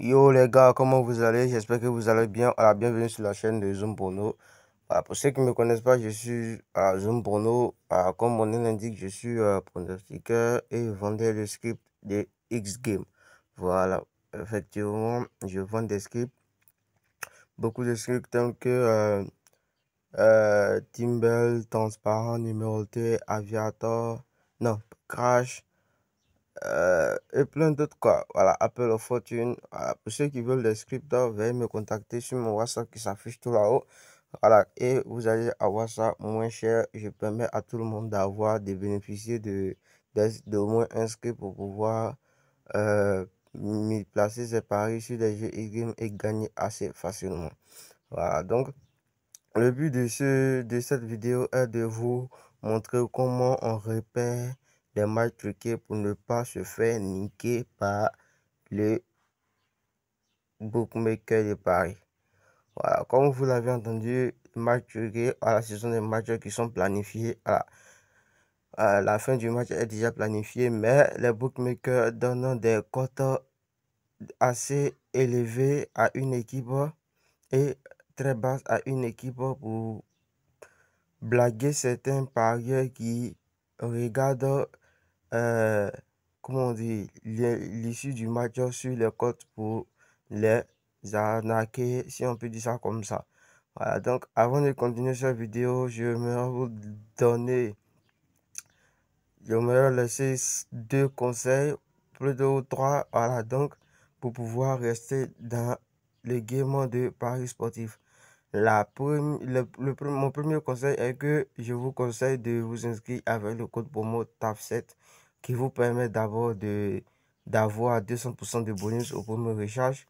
Yo les gars, comment vous allez? J'espère que vous allez bien. Alors, bienvenue sur la chaîne de Zoom Porno. Voilà, pour ceux qui ne me connaissent pas, je suis à Zoom Porno. Comme mon nom l'indique, je suis pronostiqueur et vendeur de scripts de X-Game. Voilà, effectivement, je vends des scripts. Beaucoup de scripts tels que Timber, Transparent, Numéroté, Aviator, non, Crash. Et plein d'autres quoi. Voilà, Apple of Fortune. Voilà, pour ceux qui veulent des scripts, veuillez me contacter sur mon WhatsApp qui s'affiche tout là-haut. Voilà, et vous allez avoir ça moins cher. Je permets à tout le monde d'avoir, de bénéficier de moins un script pour pouvoir euh, placer ses paris sur les jeux e-game et gagner assez facilement. Voilà, donc le but de cette vidéo est de vous montrer comment on repère des matchs truqués pour ne pas se faire niquer par le bookmaker de Paris. Voilà, comme vous l'avez entendu, les matchs truqués, voilà, ce sont des matchs qui sont planifiés. Voilà. La fin du match est déjà planifiée, mais les bookmakers donnent des cotes assez élevées à une équipe et très basses à une équipe pour blaguer certains parieurs qui regardent, euh, comment on dit, l'issue du match sur les cotes pour les arnaquer, si on peut dire ça comme ça. Voilà, donc avant de continuer cette vidéo, donner, je vais laisser deux conseils, plus deux ou trois, voilà, donc pour pouvoir rester dans le gaiement de paris sportif. Mon premier conseil est que je vous conseille de vous inscrire avec le code promo TAF7 qui vous permet d'abord d'avoir 200% de bonus au premier recharge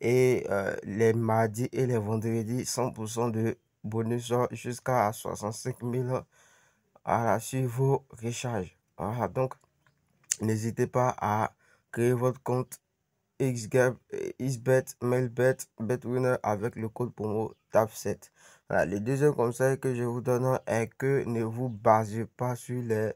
et les mardis et les vendredis 100% de bonus jusqu'à 65 000 sur vos recharges. Voilà, donc n'hésitez pas à créer votre compte XGame, XBet, MailBet, BetWinner avec le code promo TAP7. Voilà, le deuxième conseil que je vous donne est que ne vous basez pas sur les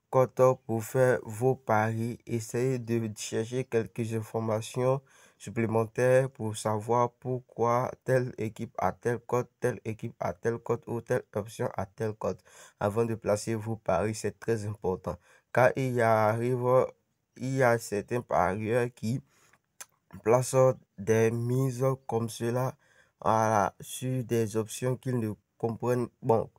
cotes pour faire vos paris. Essayez de chercher quelques informations supplémentaires pour savoir pourquoi telle équipe a telle cote, telle équipe a telle cote ou telle option a telle cote. Avant de placer vos paris, c'est très important. Car il y a certains parieurs qui place des mises comme cela, voilà, sur des options qu'ils ne comprennent, bon,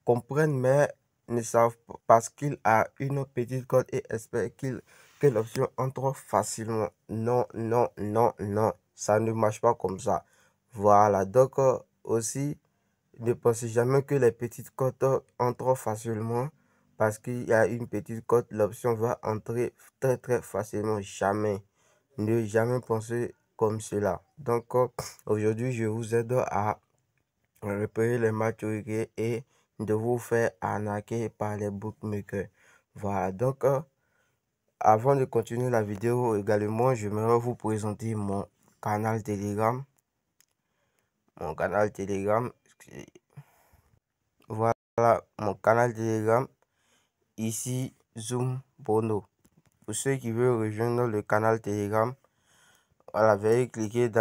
comprennent mais ne savent pas parce qu'il a une petite cote et espère que l'option entre facilement. Non, non, non, non, ça ne marche pas comme ça. Voilà, donc aussi, ne pensez jamais que les petites cotes entrent facilement parce qu'il y a une petite cote, l'option va entrer très très facilement. Jamais. Ne jamais penser comme cela. Donc, aujourd'hui, je vous aide à repérer les matchs truqués et de vous faire arnaquer par les bookmakers. Voilà. Donc, avant de continuer la vidéo également, je vais vous présenter mon canal Telegram. Mon canal Telegram. Voilà, mon canal Telegram. Ici, Zoom Bono. Pour ceux qui veulent rejoindre le canal Telegram, voilà, veuillez cliquer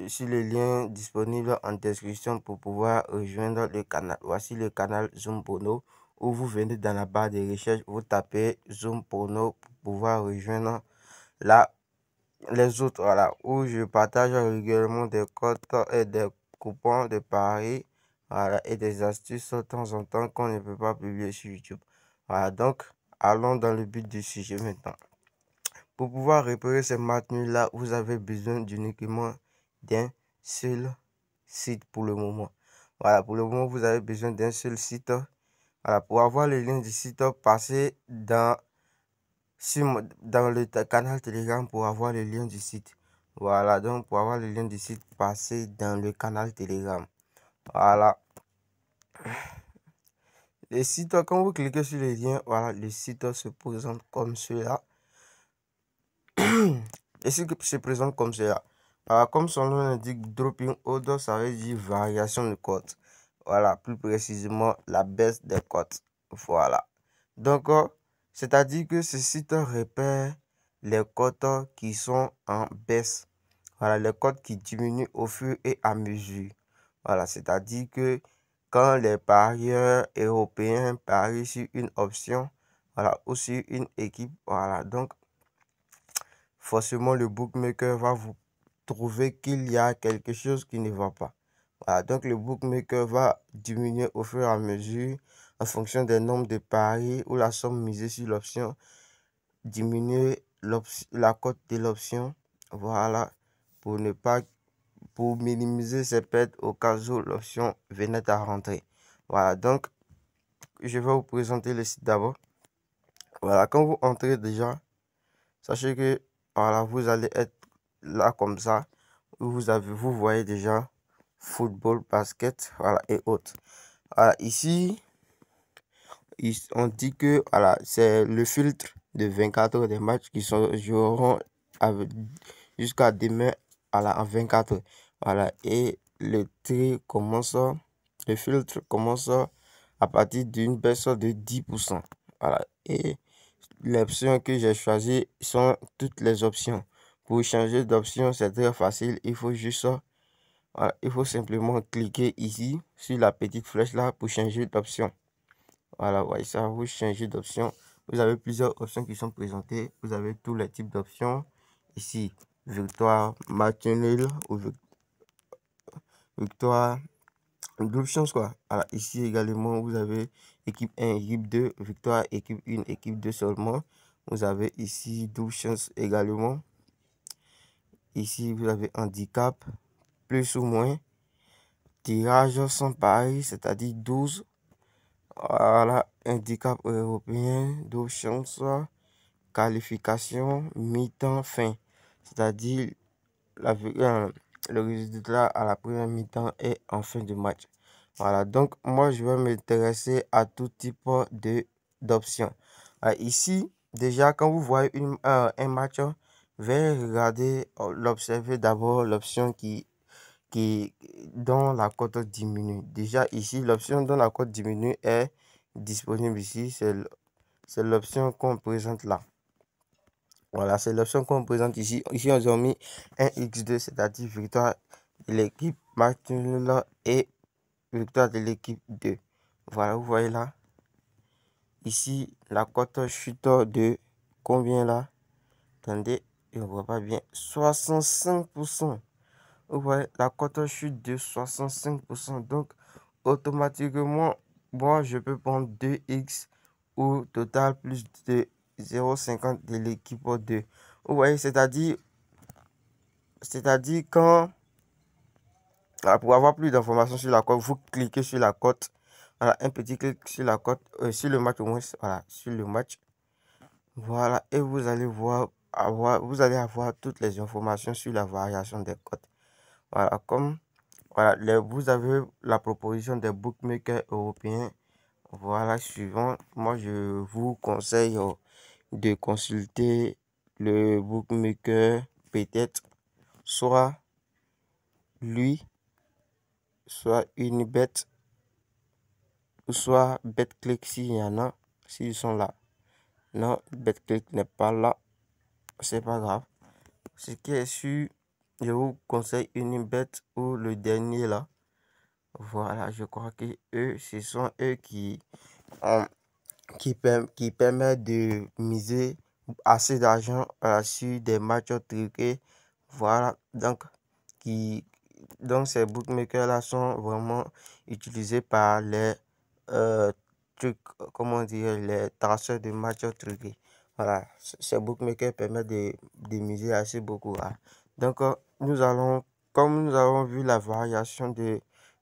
sur le lien disponible en description pour pouvoir rejoindre le canal. Voici le canal Zoom Porno où vous venez dans la barre de recherche, vous tapez Zoom Porno pour pouvoir rejoindre là les autres, voilà, où je partage régulièrement des codes et des coupons de paris, voilà, et des astuces de temps en temps qu'on ne peut pas publier sur YouTube. Voilà, donc allons dans le but du sujet maintenant. Pour pouvoir repérer ces maintenus-là, vous avez besoin uniquement d'un seul site pour le moment. Voilà, pour le moment, vous avez besoin d'un seul site. Voilà, pour avoir le lien du site, passez dans le canal Telegram pour avoir le lien du site. Voilà, donc pour avoir le lien du site, passez dans le canal Telegram. Voilà. Le site, quand vous cliquez sur le lien, voilà, le site se présente comme cela. Et ce qui se présente comme cela. Comme son nom l'indique, dropping order, ça veut dire variation de cote. Voilà, plus précisément la baisse des cotes. Voilà. Donc, c'est-à-dire que ce site repère les cotes qui sont en baisse. Voilà, les cotes qui diminuent au fur et à mesure. Voilà, c'est-à-dire que quand les parieurs européens parient sur une option, voilà, ou sur une équipe, voilà, donc forcément le bookmaker va vous trouver qu'il y a quelque chose qui ne va pas. Voilà, donc le bookmaker va diminuer au fur et à mesure en fonction des nombres de paris ou la somme misée sur l'option, diminuer la cote de l'option, voilà, pour ne pas, pour minimiser ses pertes au cas où l'option venait à rentrer. Voilà, donc je vais vous présenter le site d'abord. Voilà, quand vous entrez déjà, sachez que voilà, vous allez être là comme ça. Vous voyez déjà football, basket, voilà, et autres. Voilà, ici, on dit que voilà, c'est le filtre de 24 heures des matchs qui sont joueront jusqu'à demain en 24 heures. Voilà, et le filtre commence à partir d'une baisse de 10%. Voilà, et les options que j'ai choisies sont toutes les options. Pour changer d'option, c'est très facile. Il faut juste, voilà, il faut simplement cliquer ici sur la petite flèche là pour changer d'option. Voilà, voyez ça, vous changez d'option. Vous avez plusieurs options qui sont présentées. Vous avez tous les types d'options. Ici, victoire, match nul ou victoire, double chance quoi. Alors ici également, vous avez équipe 1, équipe 2, victoire, équipe 1, équipe 2 seulement. Vous avez ici double chance également. Ici, vous avez handicap, plus ou moins. Tirage sans pari, c'est-à-dire 12. Voilà, handicap européen, double chance, qualification, mi-temps, fin. C'est-à-dire le résultat à la première mi-temps et en fin de match. Voilà, donc moi je vais m'intéresser à tout type d'options. Ici, déjà quand vous voyez un match, veuillez regarder, l'observer d'abord l'option dont la cote diminue. Déjà ici, l'option dont la cote diminue est disponible ici. C'est l'option qu'on présente là. Voilà, c'est l'option qu'on présente ici. Ici, on a mis un X2, c'est-à-dire victoire de l'équipe, match nul et victoire de l'équipe 2. Voilà, vous voyez là. Ici, la cote chute de combien là? Attendez, je ne vois pas bien. 65%. Vous voyez, la cote chute de 65%. Donc, automatiquement, moi, je peux prendre 2x ou total plus de 0,50 de l'équipe 2. Vous voyez, c'est-à-dire quand, pour avoir plus d'informations sur la cote, vous cliquez sur la cote. Voilà, un petit clic sur la cote, sur le match au moins, voilà, sur le match. Voilà, et vous allez vous allez avoir toutes les informations sur la variation des cotes. Voilà, voilà, vous avez la proposition des bookmakers européens. Voilà, suivant, moi je vous conseille de consulter le bookmaker, peut-être soit lui, soit Unibet, ou soit BetClick s'il y en a, s'ils sont là. Non, BetClick n'est pas là, c'est pas grave. Ce qui est sûr, je vous conseille Unibet ou le dernier là. Voilà, je crois que ce sont eux qui permettent de miser assez d'argent sur des matchs truqués. Voilà, qui, donc ces bookmakers là sont vraiment utilisés par les trucs, comment dire, les traceurs de matchs truqués. Voilà, ces bookmakers permettent de miser assez beaucoup. Donc, comme nous avons vu la variation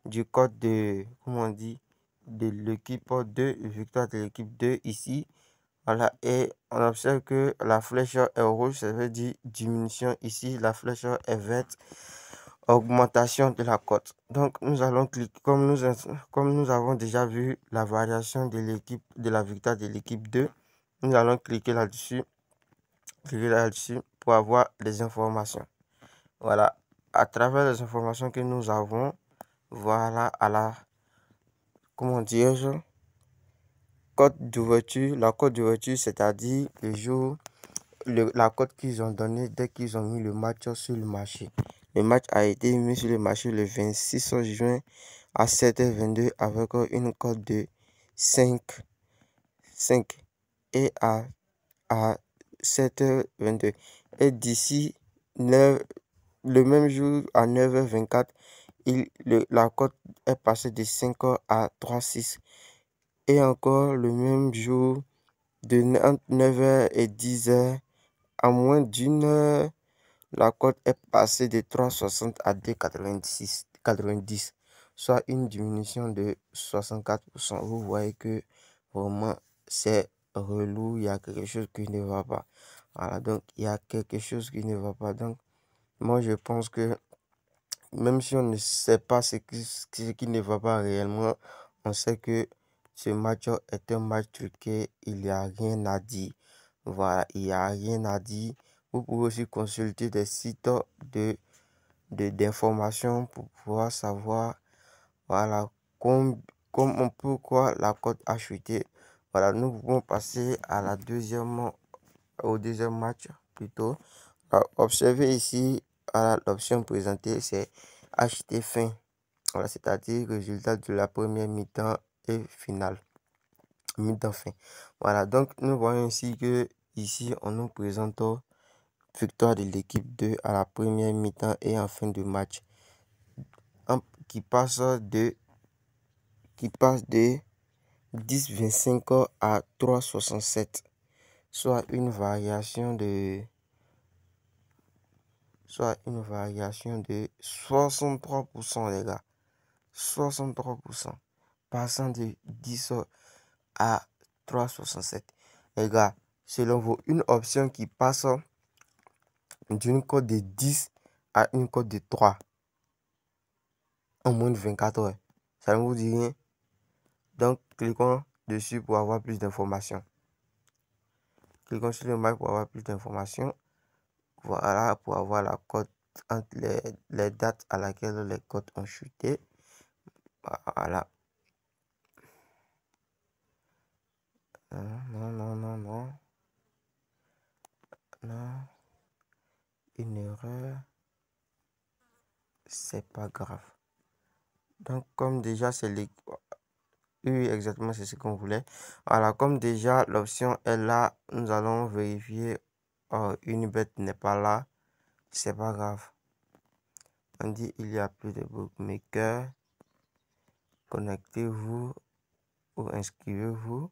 du code de, comment on dit, de l'équipe 2, victoire de l'équipe 2 ici. Voilà, et on observe que la flèche est rouge, ça veut dire diminution ici, la flèche est verte, augmentation de la cote. Donc nous allons cliquer, comme nous avons déjà vu la variation de la victoire de l'équipe 2, nous allons cliquer là-dessus pour avoir les informations. Voilà, à travers les informations que nous avons, voilà, comment dire, cote d'ouverture, la cote d'ouverture, c'est-à-dire le jour la cote qu'ils ont donnée dès qu'ils ont mis le match sur le marché. Le match a été mis sur le marché le 26 juin à 7h22 avec une cote de 5 et à 7h22. Et d'ici le même jour à 9h24, la cote est passée de 5 à 3,6. Et encore le même jour, de 9h et 10h, à moins d'une heure, la cote est passée de 3,60 à 2,90, soit une diminution de 64%. Vous voyez que vraiment c'est relou, il y a quelque chose qui ne va pas. Voilà, donc il y a quelque chose qui ne va pas. Donc moi je pense que même si on ne sait pas ce qui ne va pas réellement, on sait que ce match est un match truqué, il n'y a rien à dire. Voilà, il n'y a rien à dire. Vous pouvez aussi consulter des sites d'information pour pouvoir savoir, voilà, pourquoi la cote a chuté. Voilà, nous pouvons passer à au deuxième match plutôt. Observez ici, l'option présentée, c'est acheter fin. Voilà, c'est-à-dire résultat de la première mi-temps et finale. Mi-temps fin. Voilà, donc nous voyons ici que ici on nous présente victoire de l'équipe 2 à la première mi-temps et en fin de match. Qui passe de 10,25 à 3,67. Soit une variation de 63%, les gars. 63%. Passant de 10 à 3,67. Les gars, selon vous, une option qui passe d'une cote de 10 à une cote de 3 en moins de 24 heures. Ça ne vous dit rien? Donc, cliquons dessus pour avoir plus d'informations. Cliquons sur le mic pour avoir plus d'informations. Voilà, pour avoir la cote entre les dates à laquelle les cotes ont chuté. Voilà. Non. Non. Une erreur. C'est pas grave. Donc, comme déjà, c'est les... Oui, exactement, c'est ce qu'on voulait. Voilà, comme déjà, l'option est là, nous allons vérifier. Oh, une bête n'est pas là. C'est pas grave. On dit il y a plus de bookmakers. Connectez-vous ou inscrivez-vous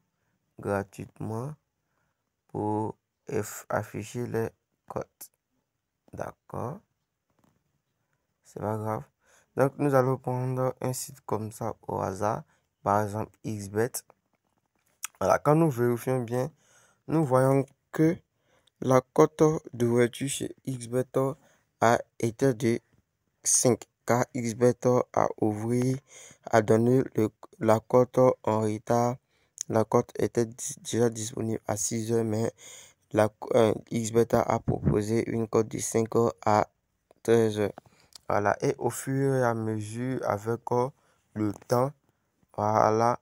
gratuitement pour afficher les codes. D'accord. C'est pas grave. Donc, nous allons prendre un site comme ça au hasard. Par exemple, XBet. Voilà, quand nous vérifions bien, nous voyons que la cote d'ouverture chez XBet a été de 5. Car XBet a donné la cote en retard. La cote était déjà disponible à 6 heures, mais XBet a proposé une cote de 5 heures à 13 heures. Voilà, et au fur et à mesure, avec le temps, voilà,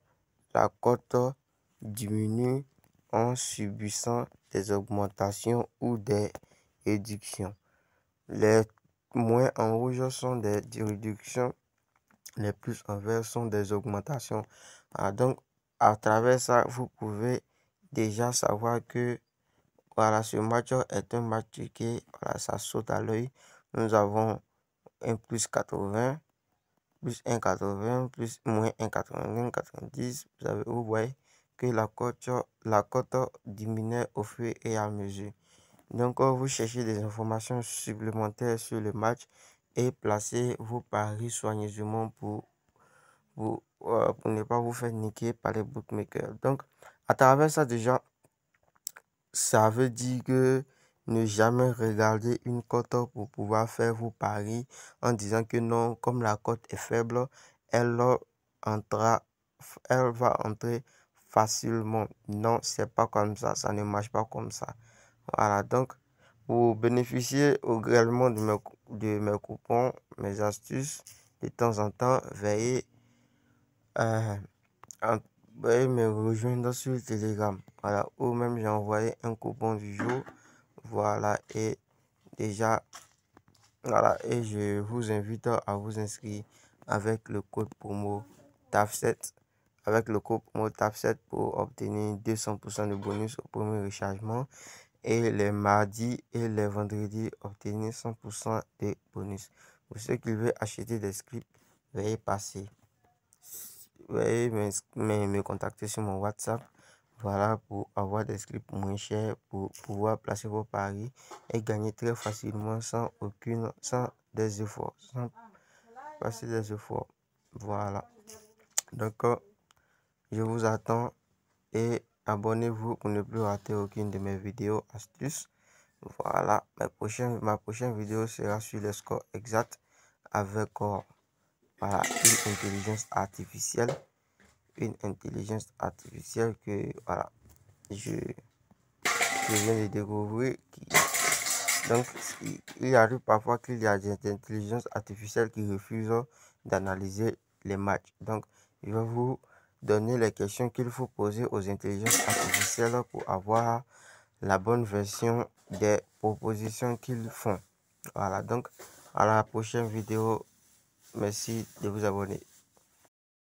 la cote diminue en subissant des augmentations ou des réductions. Les moins en rouge sont des réductions, les plus en vert sont des augmentations. Voilà, donc, à travers ça, vous pouvez déjà savoir que voilà, ce match est un match qui, voilà, ça saute à l'œil. Nous avons un plus 80, plus 1,80, plus moins 1,80, 90. Vous voyez que la cote diminue au fur et à mesure. Donc, vous cherchez des informations supplémentaires sur le match et placez vos paris soigneusement pour ne pas vous faire niquer par les bookmakers. Donc, à travers ça, déjà, ça veut dire que ne jamais regarder une cote pour pouvoir faire vos paris en disant que non, comme la cote est faible, elle elle va entrer facilement. Non, c'est pas comme ça, ça ne marche pas comme ça. Voilà, donc pour bénéficier également de mes coupons, mes astuces, de temps en temps, euh, veuillez me rejoindre sur Telegram. Voilà, ou même j'ai envoyé un coupon du jour. Voilà, et déjà, voilà, et je vous invite à vous inscrire avec le code promo TAF7. Avec le code promo TAF7 pour obtenir 200% de bonus au premier rechargement. Et les mardis et les vendredis, obtenir 100% de bonus. Pour ceux qui veulent acheter des scripts, veuillez passer. Veuillez me contacter sur mon WhatsApp. Voilà, pour avoir des scripts moins chers, pour pouvoir placer vos paris et gagner très facilement sans des efforts, sans passer des efforts. Voilà. Donc, je vous attends et abonnez-vous pour ne plus rater aucune de mes vidéos astuces. Voilà, ma prochaine vidéo sera sur le score exact avec voilà, une intelligence artificielle que voilà, je viens de découvrir. Donc, il arrive parfois qu'il y a des intelligences artificielles qui refusent d'analyser les matchs. Donc, je vais vous donner les questions qu'il faut poser aux intelligences artificielles pour avoir la bonne version des propositions qu'ils font. Voilà, donc à la prochaine vidéo. Merci de vous abonner.